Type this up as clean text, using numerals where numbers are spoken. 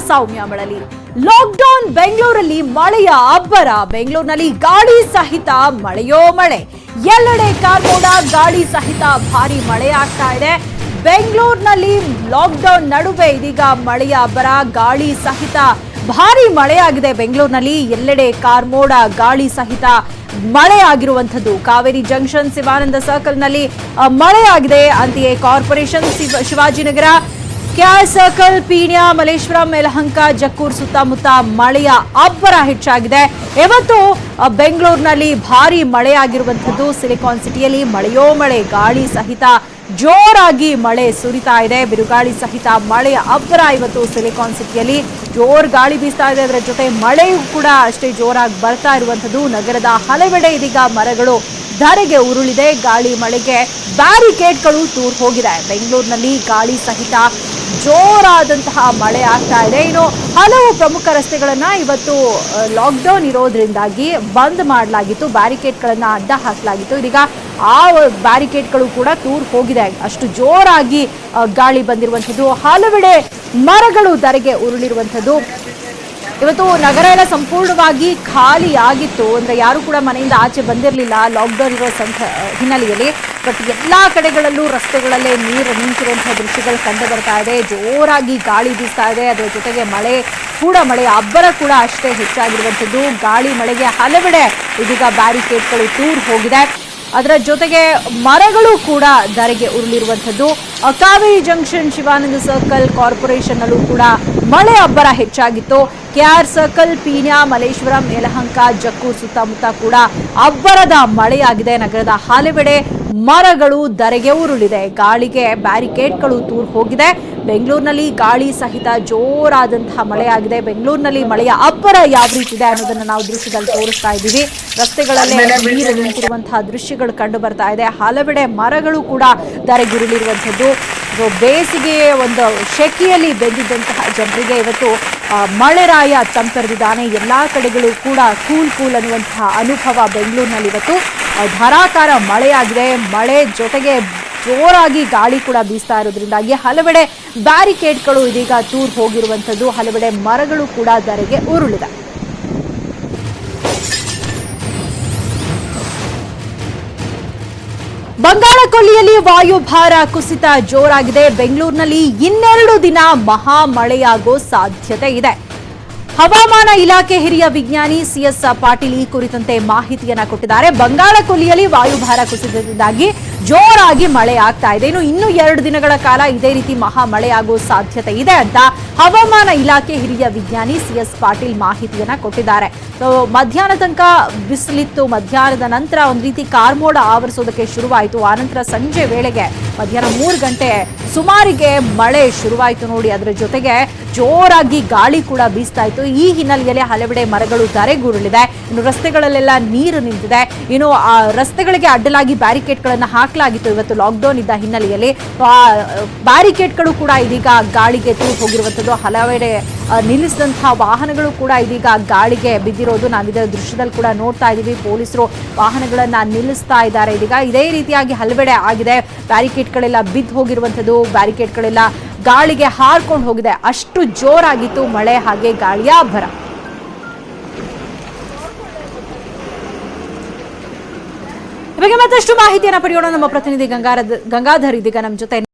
ಸೌಮ್ಯ Malali. Lockdown ಬೆಂಗಳೂರಲ್ಲಿ ಮಳೆಯ ಅಬ್ಬರ. ಬೆಂಗಳೂರಿನಲ್ಲಿ ಗಾಳಿ ಸಹಿತ ಮಳೆಯೋ ಮಳೆ. ಎಲ್ಲೆಡೆ ಕಾರ್ಮೋಡ, ಗಾಳಿ ಸಹಿತ ಭಾರಿ ಮಳೆ ಆಗ್ತಾ ಇದೆ. ಬೆಂಗಳೂರಿನಲ್ಲಿ ಲಾಕ್ಡೌನ್ ನಡುವೆ ಇದೀಗ ಮಳೆಯ ಅಬ್ಬರ, ಗಾಳಿ ಸಹಿತ ಭಾರಿ ಮಳೆಯಾಗಿದೆ. ಬೆಂಗಳೂರಿನಲ್ಲಿ ಎಲ್ಲೆಡೆ ಕಾರ್ಮೋಡ, ಗಾಳಿ ಸಹಿತ ಮಳೆ ಆಗಿರುವಂತದ್ದು. ಕಾವೇರಿ ಜಂಕ್ಷನ್, ಶಿವಾನಂದ ಸರ್ಕಲ್ನಲ್ಲಿ ಮಳೆಯಾಗಿದೆ. ಅಂತೆಯೇ corporation, Shivajinagar, KR circle, Peenya, Malleshwaram, Yelahanka, Jakkur ಸುತ್ತಮುತ್ತ ಮಳೆಯ ಅಬ್ಬರ ಹೆಚ್ಚಾಗಿದೆ. ಇವತ್ತು ಬೆಂಗಳೂರಿನಲ್ಲಿ ಭಾರಿ ಮಳೆಯಾಗಿರುವಂತದ್ದು. ಸಿಲಿಕಾನ್ ಸಿಟಿಯಲ್ಲಿ ಮಳೆಯೋ ಮಳೆ, ಗಾಳಿ ಸಹಿತ ಜೋರಾಗಿ ಮಳೆ ಸುರಿತಾ ಇದೆ. ಬಿರುಗಾಳಿ ಸಹಿತ ಮಳೆಯ ಅಬ್ಬರ ಇವತ್ತು ಸಿಲಿಕಾನ್ ಸಿಟಿಯಲ್ಲಿ. ಜೋರ್ ಗಾಳಿ ಬೀಸ್ತಾ ಇದೆ, ಅದರ ಜೊತೆ ಮಳೆಯೂ ಕೂಡ ಅಷ್ಟೇ ಜೋರಾಗಿ ಬರ್ತಾ ಇರುವಂತದ್ದು. ನಗರದ ಹಲವೆಡೆ ಇದೀಗ ಮರಗಳು ಧರೆಗೆ ಉರುಳಿದೆ. ಗಾಳಿ ಮಳೆಗೆ ಬ್ಯಾರಿಕೇಡ್ಗಳು ತೂರ್ ಹೋಗಿದೆ. ಬೆಂಗಳೂರಿನಲ್ಲಿ ಗಾಳಿ ಸಹಿತ ಜೋರಾದಂತಹ ಮಳೆ ಆಗ್ತಾ ಇದೆ. ಇನ್ನು ಹಲವು ಪ್ರಮುಖ ರಸ್ತೆಗಳನ್ನ ಇವತ್ತು ಲಾಕ್ಡೌನ್ ಇರೋದ್ರಿಂದಾಗಿ ಬಂದ್ ಮಾಡಲಾಗಿತ್ತು, ಬ್ಯಾರಿಕೇಡ್ಗಳನ್ನ ಅಡ್ಡ ಹಾಕಲಾಗಿತ್ತು. ಇದೀಗ ಆ ಬ್ಯಾರಿಕೇಡ್ಗಳು ಕೂಡ ತೂರ್ ಹೋಗಿದೆ. ಅಷ್ಟು ಜೋರಾಗಿ ಗಾಳಿ ಬಂದಿರುವಂಥದ್ದು. ಹಲವೆಡೆ ಮರಗಳು ಧರೆಗೆ ಉರುಳಿರುವಂಥದ್ದು. ಇವತ್ತು ನಗರ ಎಲ್ಲ ಸಂಪೂರ್ಣವಾಗಿ ಖಾಲಿ ಆಗಿತ್ತು. ಅಂದ್ರೆ ಯಾರು ಕೂಡ ಮನೆಯಿಂದ ಆಚೆ ಬಂದಿರಲಿಲ್ಲ ಲಾಕ್ಡೌನ್ ಇರೋ ಹಿನ್ನೆಲೆಯಲ್ಲಿ. ಬಟ್ ಎಲ್ಲಾ ಕಡೆಗಳಲ್ಲೂ ರಸ್ತೆಗಳಲ್ಲೇ ನೀರು ನಿಂತಿರುವಂತಹ ದೃಶ್ಯಗಳು ಕಂಡು ಬರ್ತಾ ಇದೆ. ಜೋರಾಗಿ ಗಾಳಿ ಬೀಸ್ತಾ ಇದೆ. ಅದರ ಜೊತೆಗೆ ಮಳೆಯ ಅಬ್ಬರ ಕೂಡ ಅಷ್ಟೇ ಹೆಚ್ಚಾಗಿರುವಂಥದ್ದು. ಗಾಳಿ ಮಳೆಗೆ ಹಲವೆಡೆ ಇದೀಗ ಬ್ಯಾರಿಕೇಡ್ಗಳು ತೂರ್ ಹೋಗಿದೆ. ಅದರ ಜೊತೆಗೆ ಮರಗಳು ಕೂಡ ಧರೆಗೆ ಉರುಳಿರುವಂಥದ್ದು. Kaveri junction, Shivananda circle, corporation ಅಲ್ಲೂ ಕೂಡ ಮಳೆ ಅಬ್ಬರ ಹೆಚ್ಚಾಗಿತ್ತು. ಕೆಆರ್ ಸರ್ಕಲ್, ಪೀಣ್ಯ, ಮಲ್ಲೇಶ್ವರಂ, ಯಲಹಂಕ, ಜಕ್ಕೂರ್ ಸುತ್ತಮುತ್ತ ಕೂಡ ಅಬ್ಬರದ ಮಳೆಯಾಗಿದೆ. ನಗರದ ಹಲವೆಡೆ ಮರಗಳು ಧರೆಗೆ ಉರುಳಿದೆ. ಗಾಳಿಗೆ ಬ್ಯಾರಿಕೇಡ್ಗಳು ತೂರ್ ಹೋಗಿದೆ. ಬೆಂಗಳೂರಿನಲ್ಲಿ ಗಾಳಿ ಸಹಿತ ಜೋರಾದಂತಹ ಮಳೆಯಾಗಿದೆ. ಬೆಂಗಳೂರಿನಲ್ಲಿ ಮಳೆಯ ಅಬ್ಬರ ಯಾವ ರೀತಿ ಇದೆ ಅನ್ನೋದನ್ನ ನಾವು ದೃಶ್ಯದಲ್ಲಿ ತೋರಿಸ್ತಾ ಇದ್ದೀವಿ. ರಸ್ತೆಗಳಲ್ಲೇ ನೀರು ನಿಂತಿರುವಂತಹ ದೃಶ್ಯಗಳು ಕಂಡು ಬರ್ತಾ ಇದೆ. ಹಲವೆಡೆ ಮರಗಳು ಕೂಡ ಧರೆಗುರುಳಿರುವಂಥದ್ದು. ಬೇಸಿಗೆ ಒಂದು ಶೆಕೆಯಲ್ಲಿ ಬೆಂದಿದ್ದಂತಹ ಜನರಿಗೆ ಇವತ್ತು ಮಳೆರಾಯ ತಂಪೆರೆದಿದ್ದಾನೆ. ಎಲ್ಲಾ ಕಡೆಗಳು ಕೂಡ ಕೂಲ್ ಅನ್ನುವಂತಹ ಅನುಭವ ಬೆಂಗಳೂರಿನಲ್ಲಿ ಇವತ್ತು ಧಾರಾಕಾರ ಮಳೆಯಾಗಿದೆ. ಮಳೆ ಜೊತೆಗೆ ಜೋರಾಗಿ ಗಾಳಿ ಕೂಡ ಬೀಸ್ತಾ ಇರೋದ್ರಿಂದಾಗಿ ಹಲವೆಡೆ ಬ್ಯಾರಿಕೇಡ್ಗಳು ಇದೀಗ ತೂರ್ ಹೋಗಿರುವಂಥದ್ದು. ಹಲವೆಡೆ ಮರಗಳು ಕೂಡ ಧರೆಗೆ ಉರುಳಿದೆ. ಬಂಗಾಳಕೊಲ್ಲಿಯಲ್ಲಿ ವಾಯುಭಾರ ಕುಸಿತ ಜೋರಾಗಿದೆ. ಬೆಂಗಳೂರಿನಲ್ಲಿ ಇನ್ನೆರಡು ದಿನ ಮಹಾ ಮಳೆಯಾಗೋ ಸಾಧ್ಯತೆ ಇದೆ. ಹವಾಮಾನ ಇಲಾಖೆ ಹಿರಿಯ ವಿಜ್ಞಾನಿ ಸಿಎಸ್ ಪಾಟೀಲ್ ಈ ಕುರಿತಂತೆ ಮಾಹಿತಿಯನ್ನ ಕೊಟ್ಟಿದ್ದಾರೆ. ಬಂಗಾಳಕೊಲ್ಲಿಯಲ್ಲಿ ವಾಯುಭಾರ ಕುಸಿತದಿಂದಾಗಿ ಜೋರಾಗಿ ಮಳೆ ಆಗ್ತಾ ಇದೆ. ಇನ್ನು 2 ದಿನಗಳ ಕಾಲ ಇದೇ ರೀತಿ ಮಹಾ ಮಳೆಯಾಗುವ ಸಾಧ್ಯತೆ ಇದೆ ಅಂತ ಹವಾಮಾನ ಇಲಾಖೆ ಹಿರಿಯ ವಿಜ್ಞಾನಿ ಸಿಎಸ್ ಪಾಟೀಲ್ ಮಾಹಿತಿಯನ್ನ ಕೊಟ್ಟಿದ್ದಾರೆ. ಮಧ್ಯಾಹ್ನ ತನಕ ಬಿಸಿಲಿತ್ತು. ಮಧ್ಯಾಹ್ನದ ನಂತರ ಒಂದು ರೀತಿ ಕಾರ್ಮೋಡ ಆವರಿಸೋದಕ್ಕೆ ಶುರುವಾಯಿತು. ಆನಂತರ ಸಂಜೆ ವೇಳೆಗೆ ಮಧ್ಯಾಹ್ನ 3 ಗಂಟೆ ಸುಮಾರಿಗೆ ಮಳೆ ಶುರುವಾಯಿತು ನೋಡಿ. ಅದರ ಜೊತೆಗೆ ಜೋರಾಗಿ ಗಾಳಿ ಕೂಡ ಬೀಸ್ತಾ ಇತ್ತು. ಈ ಹಿನ್ನೆಲೆಯಲ್ಲಿ ಹಲವೆಡೆ ಮರಗಳು ಧರೆಗುರುಳಿದೆ. ಇನ್ನು ರಸ್ತೆಗಳಲ್ಲೆಲ್ಲ ನೀರು ನಿಂತಿದೆ. ಇನ್ನು ಆ ರಸ್ತೆಗಳಿಗೆ ಅಡ್ಡಲಾಗಿ ಬ್ಯಾರಿಕೇಡ್ಗಳನ್ನು ಹಾಕಲಾಗಿತ್ತು ಇವತ್ತು ಲಾಕ್ಡೌನ್ ಇದ್ದ ಹಿನ್ನೆಲೆಯಲ್ಲಿ. ಬ್ಯಾರಿಕೇಡ್ಗಳು ಕೂಡ ಇದೀಗ ಗಾಳಿಗೆ ತೂರು ಹೋಗಿರುವಂಥದ್ದು. ಹಲವೆಡೆ ನಿಲ್ಲಿಸಿದಂತಹ ವಾಹನಗಳು ಕೂಡ ಇದೀಗ ಗಾಳಿಗೆ ಬಿದ್ದಿರೋದು ನಾವು ಇದರ ದೃಶ್ಯದಲ್ಲಿ ಕೂಡ ನೋಡ್ತಾ ಇದ್ದೀವಿ. ಪೊಲೀಸರು ವಾಹನಗಳನ್ನ ನಿಲ್ಲಿಸ್ತಾ ಇದ್ದಾರೆ. ಇದೀಗ ಇದೇ ರೀತಿಯಾಗಿ ಹಲವೆಡೆ ಆಗಿದೆ. ಬ್ಯಾರಿಕೇಡ್ಗಳೆಲ್ಲ ಬಿದ್ದು ಹೋಗಿರುವಂಥದ್ದು. ಬ್ಯಾರಿಕೇಡ್ಗಳೆಲ್ಲ ಗಾಳಿಗೆ ಹಾರ್ಕೊಂಡು ಹೋಗಿದೆ. ಅಷ್ಟು ಜೋರಾಗಿತ್ತು ಮಳೆ ಹಾಗೆ ಗಾಳಿಯ ಅಬ್ಬರ. ಇವಾಗ ಮತ್ತಷ್ಟು ಮಾಹಿತಿಯನ್ನು ಪಡೆಯೋಣ. ನಮ್ಮ ಪ್ರತಿನಿಧಿ ಗಂಗಾಧರ್ ಇದೀಗ ನಮ್ಮ ಜೊತೆ